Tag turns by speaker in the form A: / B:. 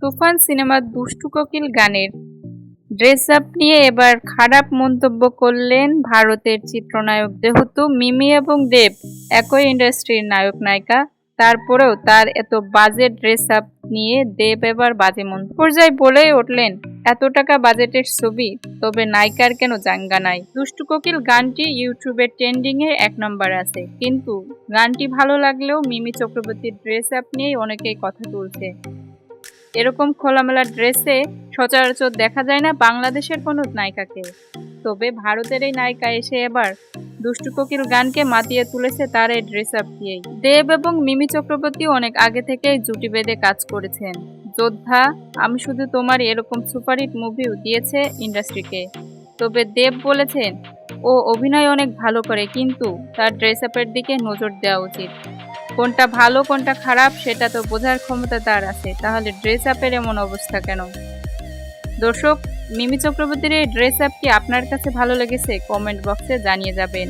A: তুফান সিনেমার দুষ্টু কোকিল গানের ড্রেস আপ নিয়ে এবার খারাপ মন্তব্য করলেন ভারতের চিত্রনায়ক। যেহেতু মিমি এবং দেব একই ইন্ডাস্ট্রির নায়ক নায়িকা, তারপরেও তার এত বাজে ড্রেস আপ নিয়ে দেব এবার বাজে মন্তব্য পর্যায়ে বলেই উঠলেন, এত টাকা বাজেটের ছবি, তবে নায়িকার কেন জাঙ্গা নাই। দুষ্টু কোকিল গানটি ইউটিউবে ট্রেন্ডিং এ 1 নম্বরে আছে, কিন্তু গানটি ভালো লাগলেও মিমি চক্রবর্তীর ড্রেস আপ নিয়েই অনেকেই কথা তুলছে। এরকম খোলামেলা ড্রেসে সচরাচর দেখা যায় না বাংলাদেশের কোনো নায়িকাকে। তবে ভারতের এই নায়িকা এসে এবার দুষ্টু কোকিল গানকে মাতিয়ে তুলেছে তার এই ড্রেস আপ দিয়েই। দেব এবং মিমি চক্রবর্তী অনেক আগে থেকেই জুটি বেঁধে কাজ করেছেন। যোদ্ধা, আমি শুধু তোমার এরকম সুপারহিট মুভিও দিয়েছে ইন্ডাস্ট্রিকে। তবে দেব বলেছেন, ও অভিনয় অনেক ভালো করে, কিন্তু তার ড্রেস আপের দিকে নজর দেওয়া উচিত। কোনটা ভালো কোনটা খারাপ সেটা তো বোঝার ক্ষমতা তার আছে, তাহলে ড্রেস আপের এমন অবস্থা কেন? দর্শক, মিমি চক্রবর্তীর এই ড্রেস আপ কি আপনার কাছে ভালো লেগেছে? কমেন্ট বক্সে জানিয়ে যাবেন।